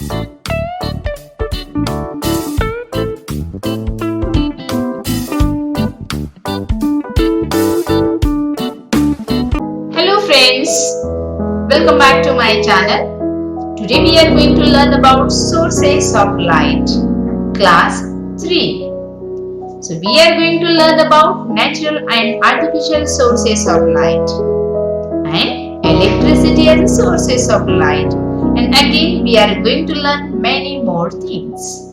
Hello friends, welcome back to my channel. Today we are going to learn about sources of light. Class 3. So we are going to learn about natural and artificial sources of light and electricity as a sources of light. And again we are going to learn many more things.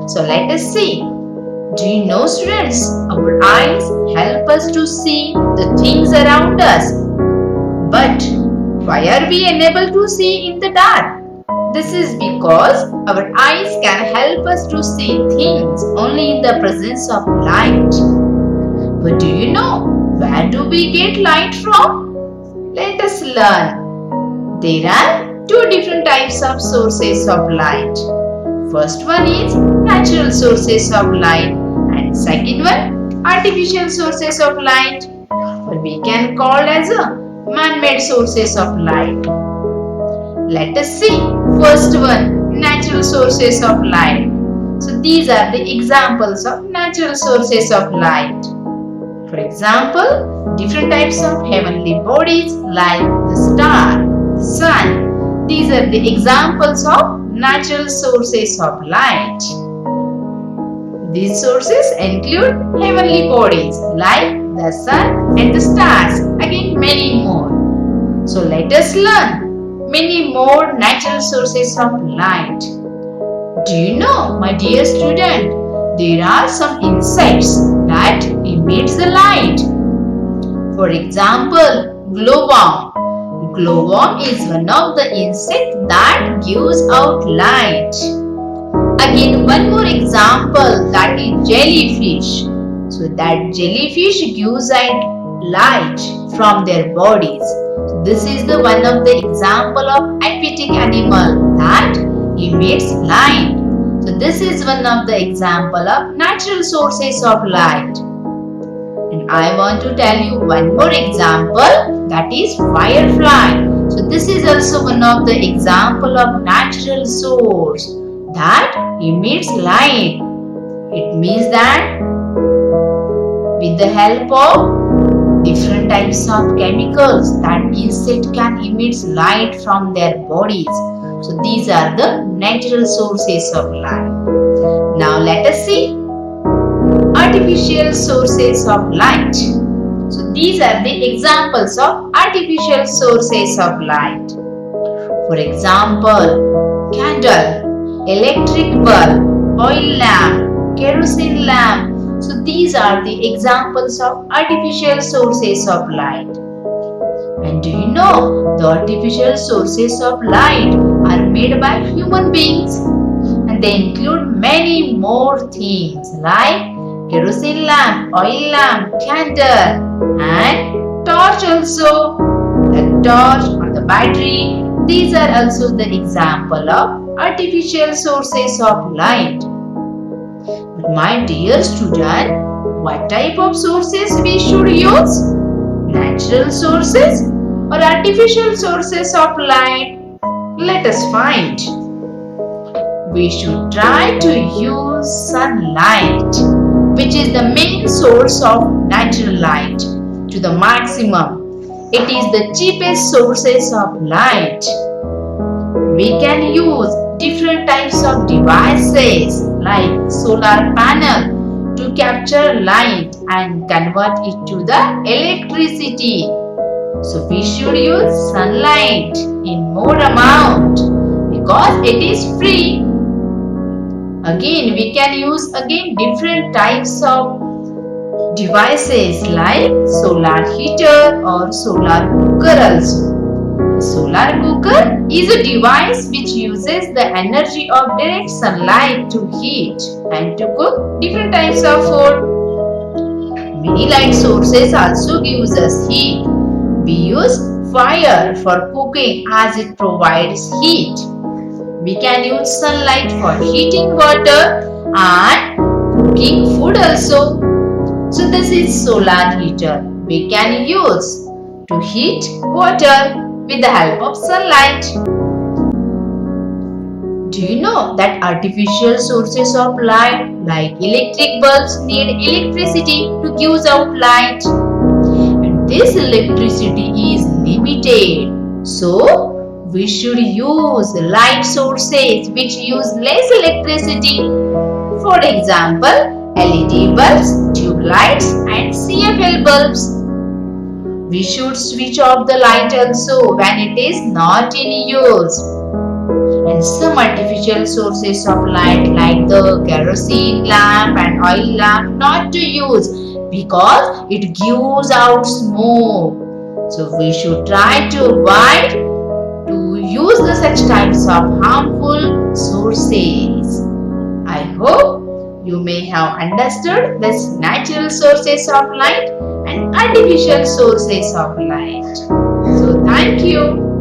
So let us see. Do you know, students, our eyes help us to see the things around us. But why are we unable to see in the dark? This is because our eyes can help us to see things only in the presence of light. But do you know where do we get light from? Let us learn. There are two different types of sources of light. First one is natural sources of light and second one artificial sources of light, or we can call as a man-made sources of light. Let us see first one, natural sources of light. So these are the examples of natural sources of light. For example, different types of heavenly bodies like the star, the sun. These are the examples of natural sources of light. These sources include heavenly bodies like the sun and the stars, again many more. So let us learn many more natural sources of light. Do you know, my dear student, there are some insects that emits the light. For example, glowworm. Glowworm is one of the insects that gives out light. Again, one more example, that is jellyfish. So that jellyfish gives out light from their bodies. So this is the one of the example of aquatic animal that emits light. So this is one of the example of natural sources of light. And I want to tell you one more example, that is firefly. So this is also one of the example of natural source that emits light. It means that with the help of different types of chemicals that insect can emit light from their bodies. So these are the natural sources of light. Now let us see artificial sources of light. So these are the examples of artificial sources of light. For example, candle, electric bulb, oil lamp, kerosene lamp. So these are the examples of artificial sources of light. And do you know, the artificial sources of light are made by human beings, and they include many more things like kerosene lamp, oil lamp, candle and torch also. The torch or the battery, these are also the example of artificial sources of light. But my dear student, what type of sources we should use? Natural sources or artificial sources of light? Let us find. We should try to use sunlight, which is the main source of natural light, to the maximum. It is the cheapest sources of light. We can use different types of devices like solar panel to capture light and convert it to the electricity. So we should use sunlight in more amount because it is free. Again, we can use different types of devices like solar heater or solar cooker also. A solar cooker is a device which uses the energy of direct sunlight to heat and to cook different types of food. Many light sources also gives us heat. We use fire for cooking as it provides heat. We can use sunlight for heating water and cooking food also. So this is solar heater. We can use to heat water with the help of sunlight. Do you know that artificial sources of light like electric bulbs need electricity to give out light? And this electricity is limited. So, we should use light sources which use less electricity. For example, LED bulbs, tube lights and CFL bulbs. We should switch off the light also when it is not in use. And some artificial sources of light like the kerosene lamp and oil lamp not to use because it gives out smoke. So we should try to avoid to use the such types of harmful sources. I hope you may have understood this natural sources of light and artificial sources of light. So thank you.